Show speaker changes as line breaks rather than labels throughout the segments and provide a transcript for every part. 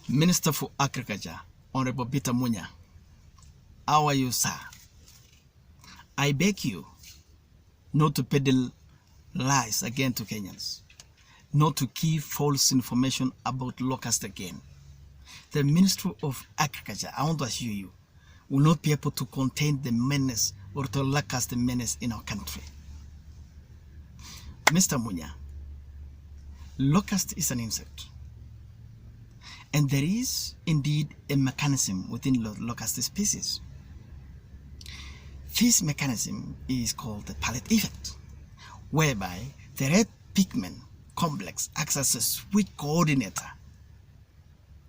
Minister for Agriculture, Honorable Peter Munya. How are you, sir? I beg you not to peddle lies again to Kenyans, not to give false information about locusts again. The Ministry of Agriculture, I want to assure you, will not be able to contain the menace or to locust the menace in our country. Mr. Munya, locust is an insect. And there is indeed a mechanism within locust species. This mechanism is called the palette effect, whereby the red pigment complex acts as a switch coordinator,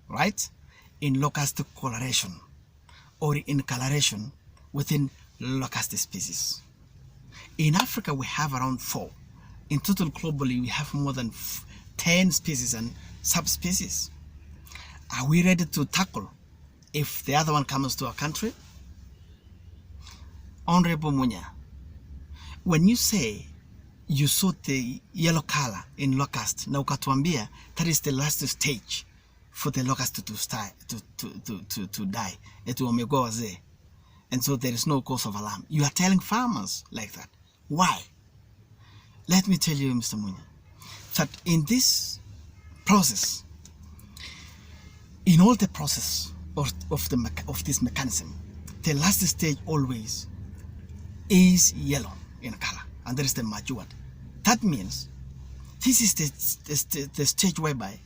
right, in locust coloration or in coloration within locust species. In Africa, we have around 4. In total, globally, we have more than 10 species and subspecies. Are we ready to tackle if the other one comes to our country? Honorable Munya, when you say you saw the yellow color in locust, na ukatuambia that is the last stage for the locust to die, and so there is no cause of alarm. You are telling farmers like that. Why? Let me tell you, Mr. Munya, that in this process, in all the process of this mechanism, the last stage always is yellow in color, and there is the matured. That means this is the stage whereby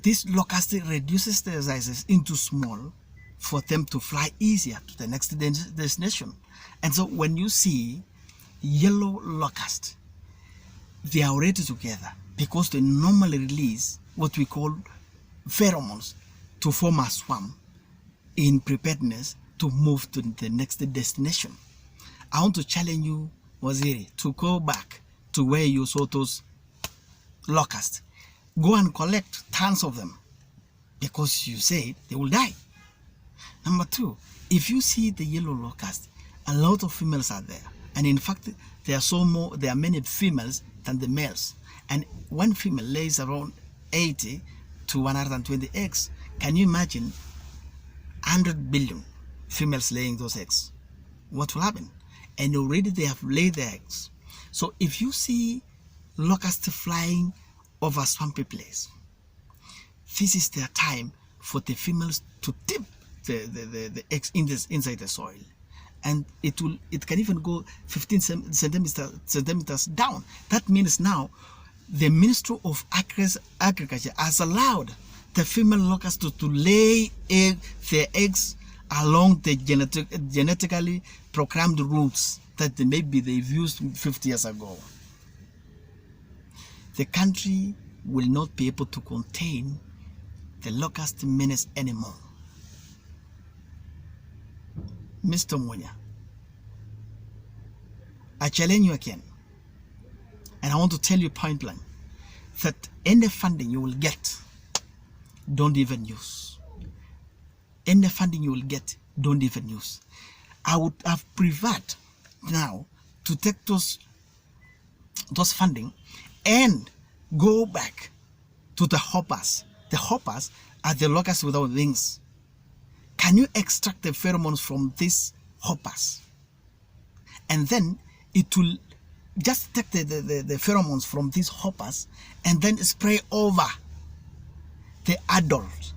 this locust reduces their sizes into small for them to fly easier to the next destination. And so when you see yellow locust, they are already together because they normally release what we call pheromones to form a swarm in preparedness to move to the next destination. I want to challenge you, Waziri, to go back to where you saw those locusts. Go and collect tons of them because you said they will die. Number 2, if you see the yellow locust, a lot of females are there. And in fact, there are many females than the males. And one female lays around 80 to 120 eggs. Can you imagine 100 billion females laying those eggs? What will happen? And already they have laid their eggs. So if you see locusts flying over a swampy place, this is their time for the females to dip the eggs inside the soil. And it can even go 15 centimeters down. That means now the Ministry of Agriculture has allowed the female locust to lay their eggs along the genetically programmed routes that maybe they've used 50 years ago. The country will not be able to contain the locust menace anymore. Mr. Munya, I challenge you again, and I want to tell you point blank that any funding you will get, don't even use. Any funding you will get, don't even use. I would have preferred now to take those funding and go back to the hoppers. The hoppers are the locusts without wings. Can you extract the pheromones from these hoppers? And then it will just take the pheromones from these hoppers and then spray over the adult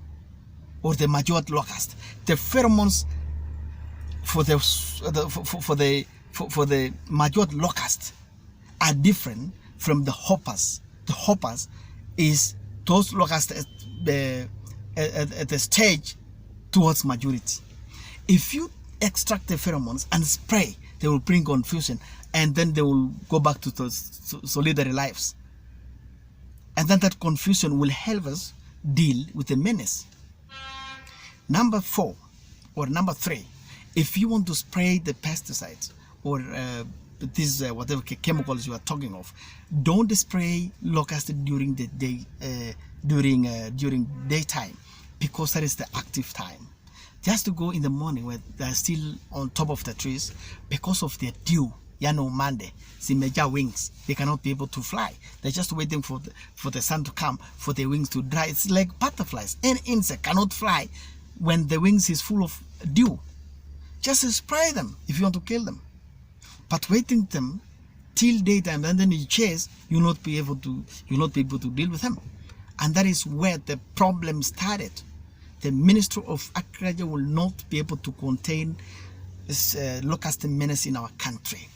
or the matured locust. The pheromones for the matured locust are different from the hoppers. The hoppers is those locusts at the stage towards maturity. If you extract the pheromones and spray, they will bring confusion, and then they will go back to those solitary lives. And then that confusion will help us deal with the menace. Number 4 or number 3, if you want to spray the pesticides or these whatever chemicals you are talking of, don't spray locust during the day, during daytime, because that is the active time. Just to go in the morning where they're still on top of the trees because of their dew yano Monday, zimeja wings. They cannot be able to fly. They're just waiting for the sun to come, for the wings to dry. It's like butterflies. Any insect cannot fly when the wings is full of dew. Just spray them if you want to kill them. But waiting them till daytime and then you chase, you'll not be able to deal with them. And that is where the problem started. The Ministry of Agriculture will not be able to contain this locust menace in our country.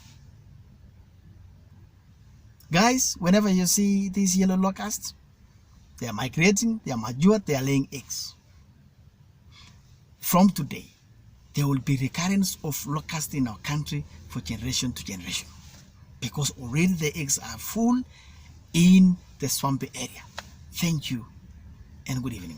Guys, whenever you see these yellow locusts, they are migrating, they are mature, they are laying eggs. From today, there will be recurrence of locusts in our country for generation to generation, because already the eggs are full in the swampy area. Thank you and good evening.